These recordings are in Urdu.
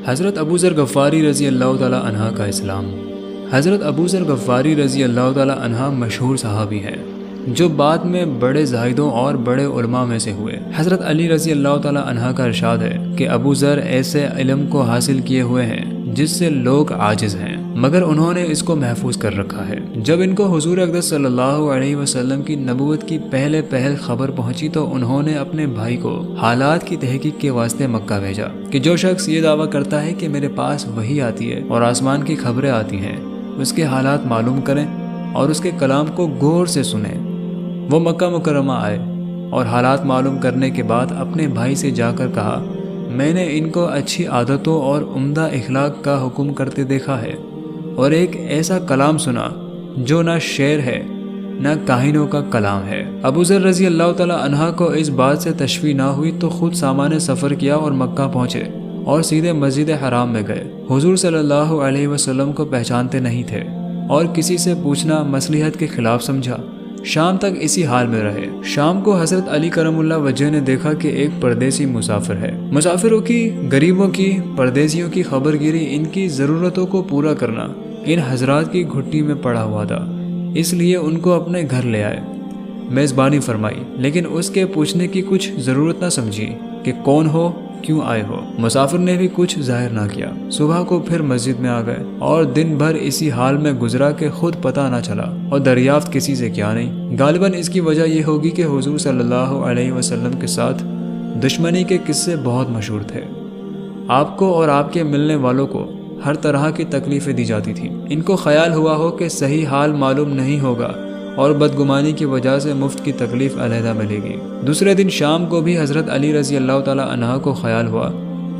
حضرت ابو ذر غفاری رضی اللہ تعالی عنہ کا اسلام۔ حضرت ابو ذر غفاری رضی اللہ تعالی عنہ مشہور صحابی ہیں جو بعد میں بڑے زاہدوں اور بڑے علماء میں سے ہوئے۔ حضرت علی رضی اللہ تعالی عنہ کا ارشاد ہے کہ ابو ذر ایسے علم کو حاصل کیے ہوئے ہیں جس سے لوگ عاجز ہیں، مگر انہوں نے اس کو محفوظ کر رکھا ہے۔ جب ان کو حضور اقدس صلی اللہ علیہ وسلم کی نبوت کی پہل خبر پہنچی تو انہوں نے اپنے بھائی کو حالات کی تحقیق کے واسطے مکہ بھیجا کہ جو شخص یہ دعویٰ کرتا ہے کہ میرے پاس وحی آتی ہے اور آسمان کی خبریں آتی ہیں، اس کے حالات معلوم کریں اور اس کے کلام کو غور سے سنیں۔ وہ مکہ مکرمہ آئے اور حالات معلوم کرنے کے بعد اپنے بھائی سے جا کر کہا، میں نے ان کو اچھی عادتوں اور عمدہ اخلاق کا حکم کرتے دیکھا ہے اور ایک ایسا کلام سنا جو نہ شعر ہے نہ کاہنوں کا کلام ہے۔ ابو ذر رضی اللہ تعالی عنہ کو اس بات سے تشویش نہ ہوئی تو خود سامان سفر کیا اور مکہ پہنچے اور سیدھے مسجد حرام میں گئے۔ حضور صلی اللہ علیہ وسلم کو پہچانتے نہیں تھے اور کسی سے پوچھنا مصلحت کے خلاف سمجھا۔ شام تک اسی حال میں رہے۔ شام کو حضرت علی کرم اللہ وجہ نے دیکھا کہ ایک پردیسی مسافر ہے۔ مسافروں کی، غریبوں کی، پردیسیوں کی خبر گیری، ان کی ضرورتوں کو پورا کرنا ان حضرات کی گھٹی میں پڑا ہوا تھا، اس لیے ان کو اپنے گھر لے آئے، میزبانی فرمائی، لیکن اس کے پوچھنے کی کچھ ضرورت نہ سمجھی کہ کون ہو، کیوں آئے ہو۔ مسافر نے بھی کچھ ظاہر نہ کیا۔ صبح کو پھر مسجد میں آ گئے اور دن بھر اسی حال میں گزرا کہ خود پتہ نہ چلا اور دریافت کسی سے کیا نہیں۔ غالباً اس کی وجہ یہ ہوگی کہ حضور صلی اللہ علیہ وسلم کے ساتھ دشمنی کے قصے بہت مشہور تھے۔ آپ کو اور آپ کے ملنے والوں کو ہر طرح کی تکلیفیں دی جاتی تھیں۔ ان کو خیال ہوا ہو کہ صحیح حال معلوم نہیں ہوگا اور بدگمانی کی وجہ سے مفت کی تکلیف علیحدہ ملے گی۔ دوسرے دن شام کو بھی حضرت علی رضی اللہ تعالی عنہ کو خیال ہوا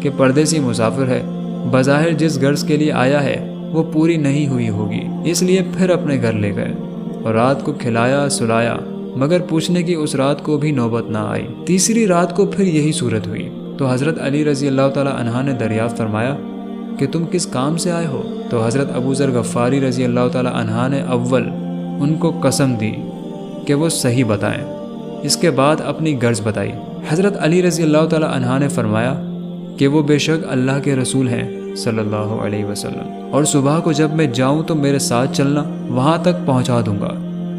کہ پردیسی مسافر ہے، بظاہر جس غرض کے لیے آیا ہے وہ پوری نہیں ہوئی ہوگی، اس لیے پھر اپنے گھر لے گئے اور رات کو کھلایا سلایا، مگر پوچھنے کی اس رات کو بھی نوبت نہ آئی۔ تیسری رات کو پھر یہی صورت ہوئی تو حضرت علی رضی اللہ تعالی عنہ نے دریافت فرمایا کہ تم کس کام سے آئے ہو؟ تو حضرت ابو ذر غفاری رضی اللہ تعالی عنہ نے اول ان کو قسم دی کہ وہ صحیح بتائیں، اس کے بعد اپنی غرض بتائی۔ حضرت علی رضی اللہ تعالی عنہ نے فرمایا کہ وہ بے شک اللہ کے رسول ہیں صلی اللہ علیہ وسلم، اور صبح کو جب میں جاؤں تو میرے ساتھ چلنا، وہاں تک پہنچا دوں گا،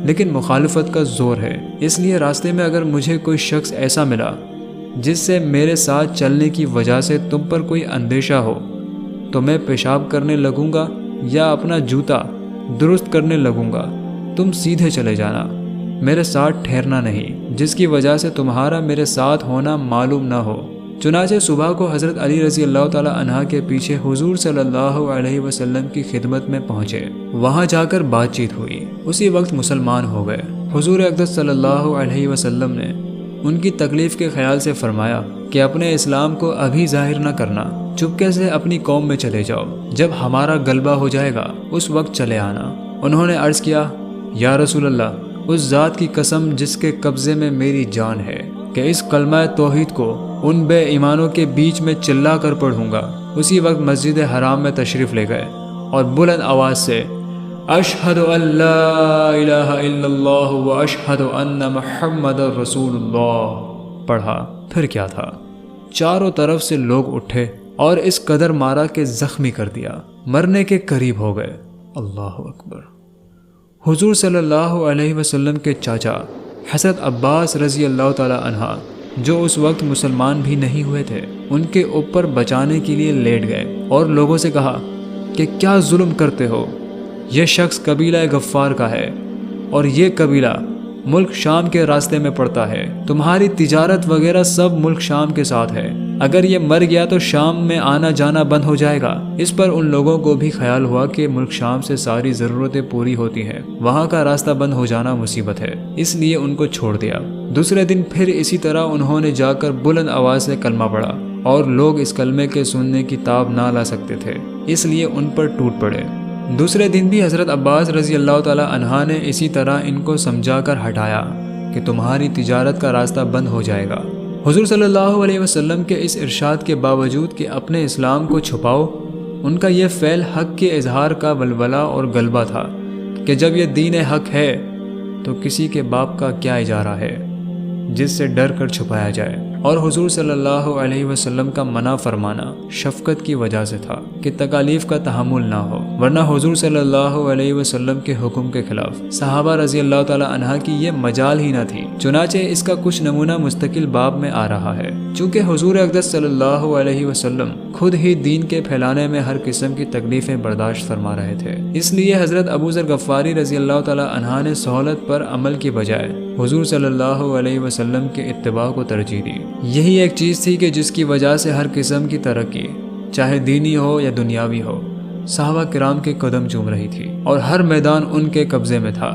لیکن مخالفت کا زور ہے، اس لیے راستے میں اگر مجھے کوئی شخص ایسا ملا جس سے میرے ساتھ چلنے کی وجہ سے تم پر کوئی اندیشہ ہو تو میں پیشاب کرنے لگوں گا یا اپنا جوتا درست کرنے لگوں گا، تم سیدھے چلے جانا، میرے ساتھ ٹھہرنا نہیں، جس کی وجہ سے تمہارا میرے ساتھ ہونا معلوم نہ ہو۔ چنانچہ صبح کو حضرت علی رضی اللہ تعالی عنہ کے پیچھے حضور صلی اللہ علیہ وسلم کی خدمت میں پہنچے، وہاں جا کر بات چیت ہوئی، اسی وقت مسلمان ہو گئے۔ حضور اقدس صلی اللہ علیہ وسلم نے ان کی تکلیف کے خیال سے فرمایا کہ اپنے اسلام کو ابھی ظاہر نہ کرنا، چپکے سے اپنی قوم میں چلے جاؤ، جب ہمارا غلبہ ہو جائے گا اس وقت چلے آنا۔ انہوں نے عرض کیا، یا رسول اللہ، اس ذات کی قسم جس کے قبضے میں میری جان ہے کہ اس کلمہ توحید کو ان بے ایمانوں کے بیچ میں چلا کر پڑھوں گا۔ اسی وقت مسجد حرام میں تشریف لے گئے اور بلند آواز سے اشہد ان لا الہ الا اللہ و اشہد ان محمد رسول اللہ پڑھا۔ پھر کیا تھا، چاروں طرف سے لوگ اٹھے اور اس قدر مارا کہ زخمی کر دیا، مرنے کے قریب ہو گئے۔ اللہ اکبر۔ حضور صلی اللہ علیہ وسلم کے چاچا حضرت عباس رضی اللہ تعالی عنہ، جو اس وقت مسلمان بھی نہیں ہوئے تھے، ان کے اوپر بچانے کے لیے لیٹ گئے اور لوگوں سے کہا کہ کیا ظلم کرتے ہو، یہ شخص قبیلہ غفار کا ہے اور یہ قبیلہ ملک شام کے راستے میں پڑتا ہے، تمہاری تجارت وغیرہ سب ملک شام کے ساتھ ہے، اگر یہ مر گیا تو شام میں آنا جانا بند ہو جائے گا۔ اس پر ان لوگوں کو بھی خیال ہوا کہ ملک شام سے ساری ضرورتیں پوری ہوتی ہیں، وہاں کا راستہ بند ہو جانا مصیبت ہے، اس لیے ان کو چھوڑ دیا۔ دوسرے دن پھر اسی طرح انہوں نے جا کر بلند آواز سے کلمہ پڑھا اور لوگ اس کلمے کے سننے کی تاب نہ لا سکتے تھے، اس لیے ان پر ٹوٹ پڑے۔ دوسرے دن بھی حضرت عباس رضی اللہ تعالی عنہ نے اسی طرح ان کو سمجھا کر ہٹایا کہ تمہاری تجارت کا راستہ بند ہو جائے گا۔ حضور صلی اللہ علیہ وسلم کے اس ارشاد کے باوجود کہ اپنے اسلام کو چھپاؤ، ان کا یہ فعل حق کے اظہار کا ولولہ اور غلبہ تھا کہ جب یہ دین حق ہے تو کسی کے باپ کا کیا اجارہ ہے جس سے ڈر کر چھپایا جائے، اور حضور صلی اللہ علیہ وسلم کا منع فرمانا شفقت کی وجہ سے تھا کہ تکالیف کا تحمل نہ ہو، ورنہ حضور صلی اللہ علیہ وسلم کے حکم کے خلاف صحابہ رضی اللہ تعالی عنہ کی یہ مجال ہی نہ تھی۔ چنانچہ اس کا کچھ نمونہ مستقل باب میں آ رہا ہے۔ چونکہ حضور اقدس صلی اللہ علیہ وسلم خود ہی دین کے پھیلانے میں ہر قسم کی تکلیفیں برداشت فرما رہے تھے، اس لیے حضرت ابو ذر غفاری رضی اللہ تعالی عنہ نے سہولت پر عمل کی بجائے حضور صلی اللہ علیہ وسلم کے اتباع کو ترجیح دی۔ یہی ایک چیز تھی کہ جس کی وجہ سے ہر قسم کی ترقی، چاہے دینی ہو یا دنیاوی ہو، صحابہ کرام کے قدم چوم رہی تھی، اور ہر میدان ان کے قبضے میں تھا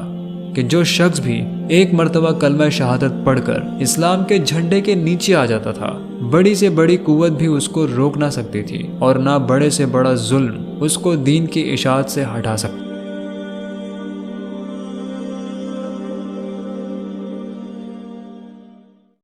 کہ جو شخص بھی ایک مرتبہ کلمہ شہادت پڑھ کر اسلام کے جھنڈے کے نیچے آ جاتا تھا، بڑی سے بڑی قوت بھی اس کو روک نہ سکتی تھی، اور نہ بڑے سے بڑا ظلم اس کو دین کی اشاعت سے ہٹا سکتا۔